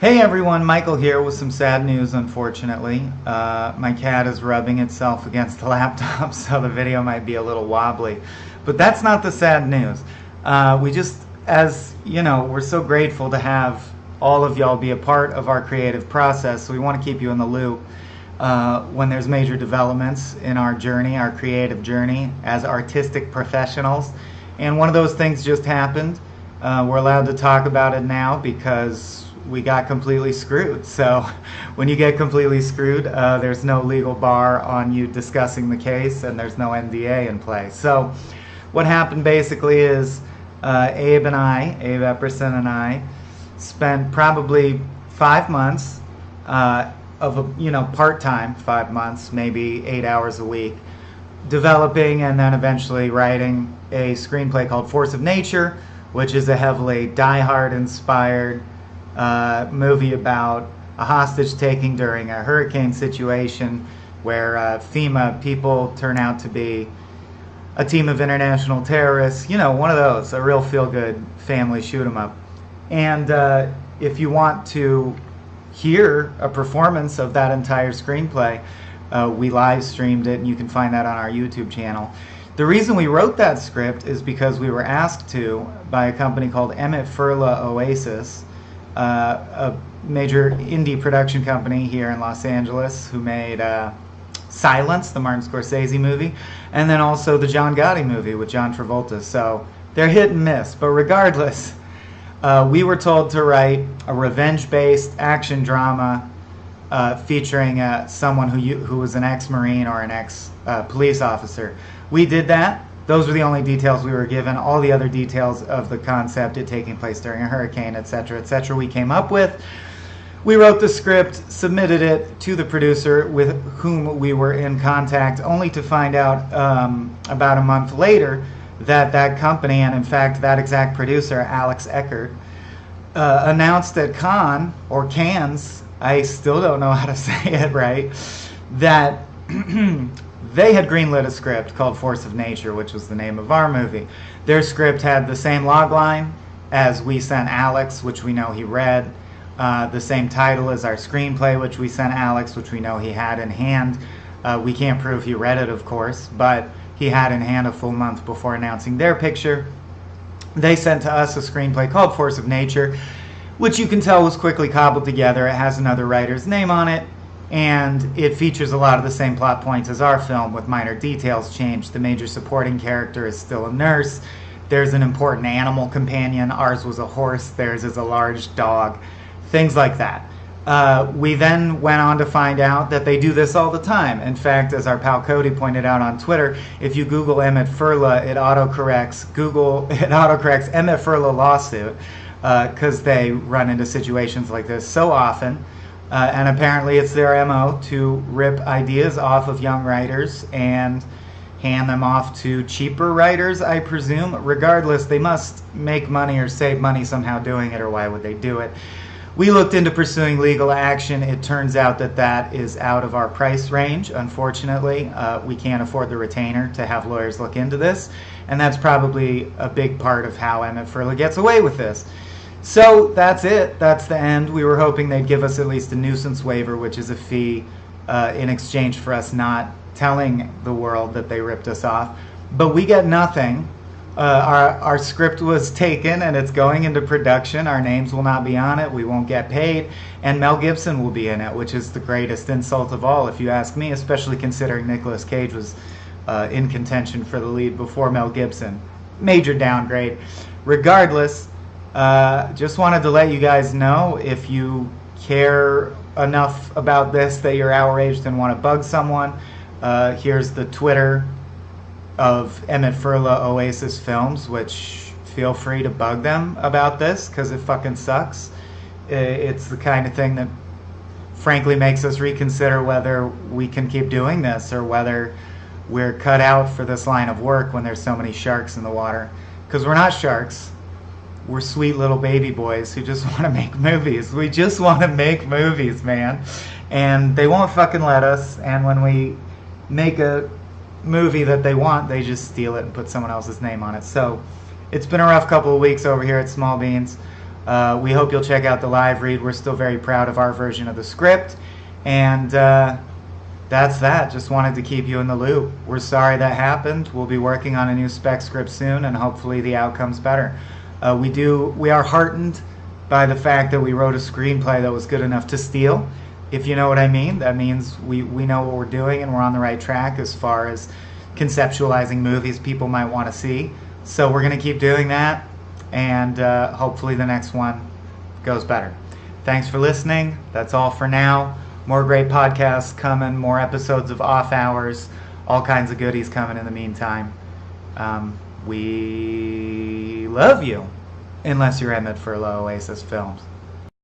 Hey everyone, Michael here with some sad news, unfortunately. My cat is rubbing itself against the laptop, so the video might be a little wobbly. But that's not the sad news. We just, as you know, we're so grateful to have all of y'all be a part of our creative process, so we want to keep you in the loop when there's major developments in our journey, our creative journey as artistic professionals. And one of those things just happened. We're allowed to talk about it now because we got completely screwed. So when you get completely screwed, there's no legal bar on you discussing the case, and there's no NDA in place. So what happened basically is Abe Epperson and I, spent probably 5 months of part-time 5 months, maybe 8 hours a week, developing and then eventually writing a screenplay called Force of Nature, which is a heavily Die Hard inspired movie about a hostage taking during a hurricane situation where FEMA people turn out to be a team of international terrorists. You know, one of those, a real feel-good family shoot 'em up. And if you want to hear a performance of that entire screenplay, we live streamed it, and you can find that on our YouTube channel. The reason we wrote that script is because we were asked to by a company called Emmett Furla Oasis, a major indie production company here in Los Angeles, who made Silence, the Martin Scorsese movie, and then also the John Gotti movie with John Travolta. So they're hit and miss, but regardless, we were told to write a revenge-based action drama featuring someone who was an ex-Marine or an ex-police officer. We did that. Those were the only details we were given. All the other details of the concept, it taking place during a hurricane, etc., we came up with. We wrote the script, submitted it to the producer with whom we were in contact, only to find out about a month later that company, and in fact that exact producer, Alex Eckert, announced at Cannes, I still don't know how to say it right, that they had greenlit a script called Force of Nature, which was the name of our movie. Their script had the same logline as we sent Alex, which we know he read, the same title as our screenplay, which we sent Alex, which we know he had in hand. We can't prove he read it, of course, but he had in hand a full month before announcing their picture. They sent to us a screenplay called Force of Nature, which you can tell was quickly cobbled together. It has another writer's name on it, and it features a lot of the same plot points as our film, with minor details changed. The major supporting character is still a nurse. There's an important animal companion. Ours was a horse. Theirs is a large dog. Things like that. We then went on to find out that they do this all the time. In fact, as our pal Cody pointed out on Twitter, if you Google Emmett Furla, it autocorrects Emmett Furla lawsuit, because they run into situations like this so often. And apparently it's their MO to rip ideas off of young writers and hand them off to cheaper writers, I presume. Regardless, they must make money or save money somehow doing it, or why would they do it? We looked into pursuing legal action. It turns out that is out of our price range, unfortunately. We can't afford the retainer to have lawyers look into this, and that's probably a big part of how Emmett Furla gets away with this. So that's it. That's the end. We were hoping they'd give us at least a nuisance waiver, which is a fee in exchange for us not telling the world that they ripped us off. But we get nothing. Our script was taken and it's going into production. Our names will not be on it. We won't get paid. And Mel Gibson will be in it, which is the greatest insult of all, if you ask me, especially considering Nicolas Cage was in contention for the lead before Mel Gibson. Major downgrade. Regardless, just wanted to let you guys know, if you care enough about this that you're outraged and want to bug someone, here's the Twitter of Emmett Furla Oasis Films, which feel free to bug them about this, because it fucking sucks. It's the kind of thing that frankly makes us reconsider whether we can keep doing this, or whether we're cut out for this line of work when there's so many sharks in the water. Because we're not sharks. We're sweet little baby boys who just want to make movies. We just want to make movies, man. And they won't fucking let us. And when we make a movie that they want, they just steal it and put someone else's name on it. So it's been a rough couple of weeks over here at Small Beans. We hope you'll check out the live read. We're still very proud of our version of the script. And that's that. Just wanted to keep you in the loop. We're sorry that happened. We'll be working on a new spec script soon, and hopefully the outcome's better. We are heartened by the fact that we wrote a screenplay that was good enough to steal. If you know what I mean, that means we know what we're doing and we're on the right track as far as conceptualizing movies people might want to see. So we're going to keep doing that, and hopefully the next one goes better. Thanks for listening. That's all for now. More great podcasts coming, more episodes of Off Hours, all kinds of goodies coming in the meantime. We love you, unless you're Emmett Furlow, Oasis Films.